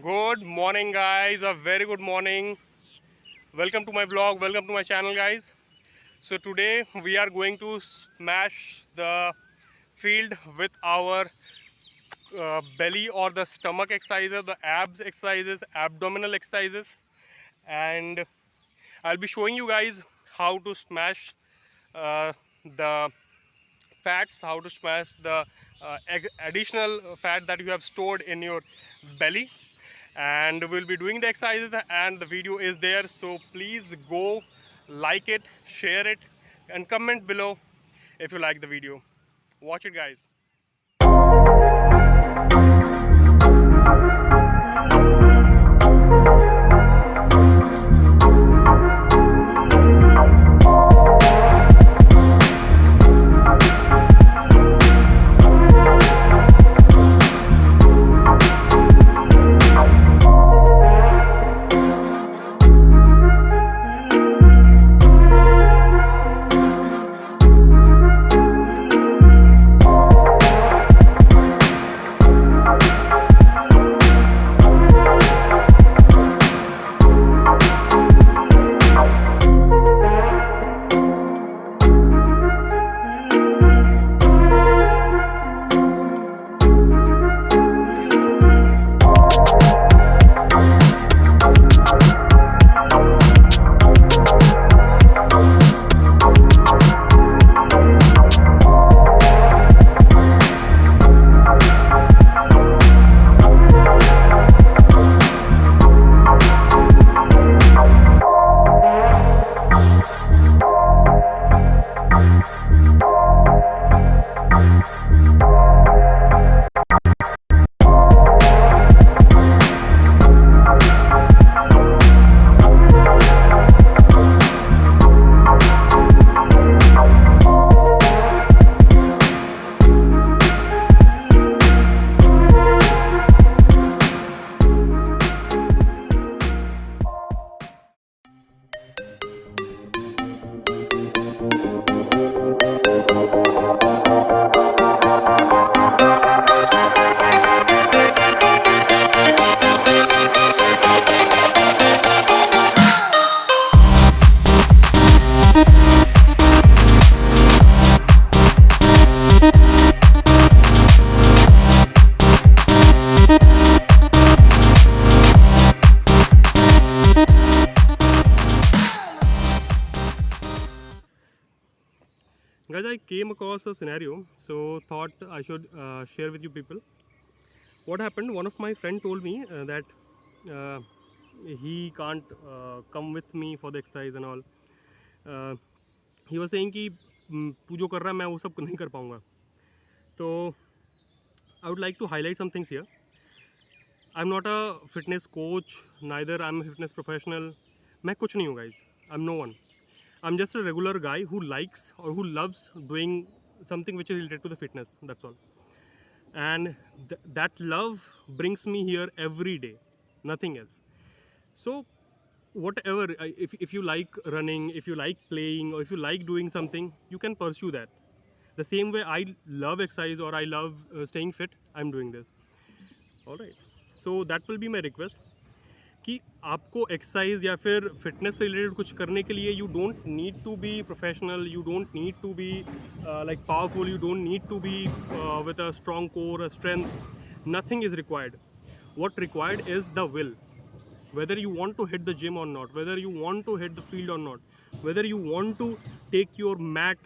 Good morning, guys. A very good morning. Welcome to my vlog. Welcome to my channel, guys. So today we are going to smash the field with our belly or the stomach exercises, the abs exercises, abdominal exercises, and I'll be showing you guys how to smash the fats, how to smash the additional fat that you have stored in your belly. And we'll be doing the exercises, and the video is there, so please go like it, share it, and comment below if you like the video. Watch it, guys. Guys, I came across a scenario, so thought I should share with you people. What happened? One of my friend told me that uh, he can't come with me for the exercise and all. Uh, he was saying कि तू जो कर रहा है मैं वो सब नहीं कर पाऊँगा. तो I would like to highlight some things here. I'm not a fitness coach, neither I'm a fitness professional. मैं कुछ नहीं हूँ guys. I'm no one. I'm just a regular guy who likes or who loves doing something which is related to the fitness. That's all. And that love brings me here every day. Nothing else. So whatever, if you like running, if you like playing, or if you like doing something, you can pursue that. The same way I love exercise or I love staying fit, I'm doing this. All right. So that will be my request कि आपको exercise या फिर fitness से related कुछ करने के लिए you don't need to be professional, you don't need to be like powerful, you don't need to be with a strong core, a strength. Nothing is required. What required is the will. Whether you want to hit the gym or not, whether you want to hit the field or not, whether you want to take your mat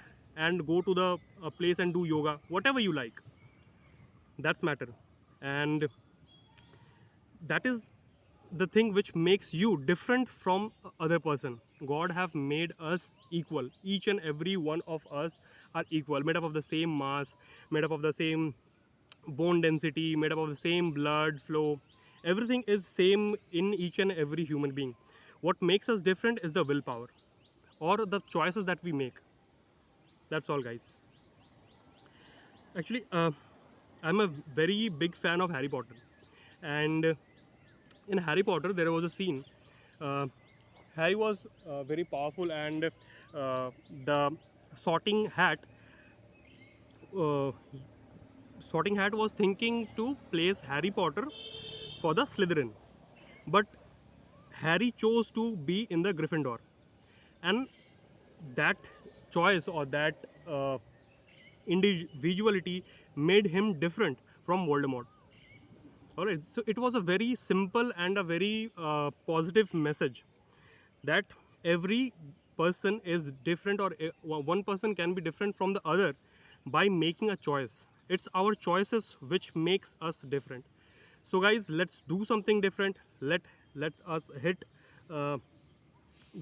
and go to the place and do yoga, whatever you like, that's matter. And that is the thing which makes you different from other person. God have made us equal. Each and every one of us are equal, made up of the same mass, made up of the same bone density, made up of the same blood flow. Everything is same in each and every human being. What makes us different is the willpower or the choices that we make. That's all, guys. Actually, I'm a very big fan of Harry Potter, and in Harry Potter there was a scene. Uh, Harry was very powerful, and the Sorting Hat, uh, Sorting Hat was thinking to place Harry Potter for the Slytherin. but Harry chose to be in the Gryffindor, and that choice or that individuality made him different from Voldemort. All right, so it was a very simple and a very positive message that every person is different, or one person can be different from the other by making a choice. It's our choices which makes us different. So guys, let's do something different. Let us hit uh,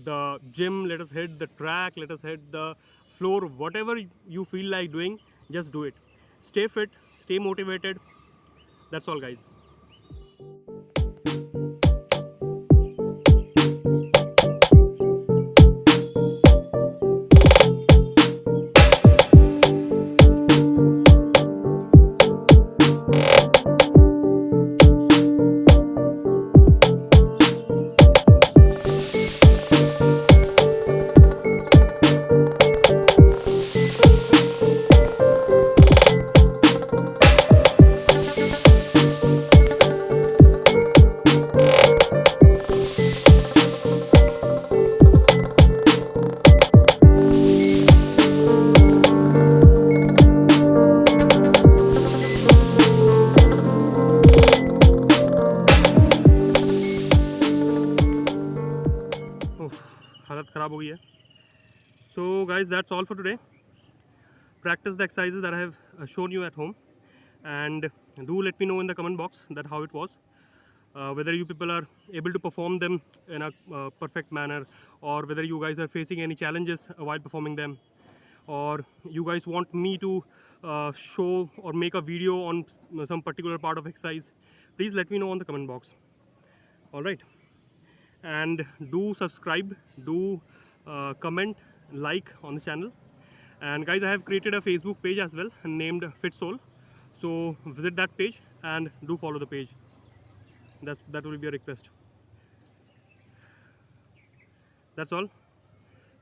the gym, let us hit the track, let us hit the floor, whatever you feel like doing, just do it. Stay fit, stay motivated. That's all guys. हालत ख़राब हो गई है. So guys, that's all for today. Practice the exercises that I have shown you at home, and do let me know in the comment box that how it was. Whether you people are able to perform them in a perfect manner, or whether you guys are facing any challenges while performing them, or you guys want me to show or make a video on some particular part of exercise, please let me know on the comment box. All right, and do subscribe, do comment, like on the channel. And guys, I have created a Facebook page as well named Fit Soul, so visit that page and do follow the page. That will be a request. That's all,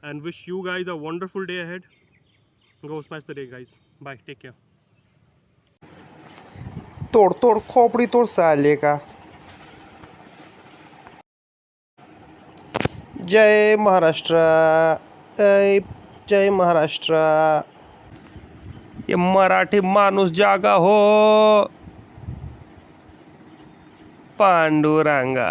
and wish you guys a wonderful day ahead. Go smash the day guys. Bye, take care. तोड़ तोड़ खोपड़ी तोड़ साले का. जय महाराष्ट्र, जय महाराष्ट्र. ये मराठी माणूस जागा हो. पांडुरंगा.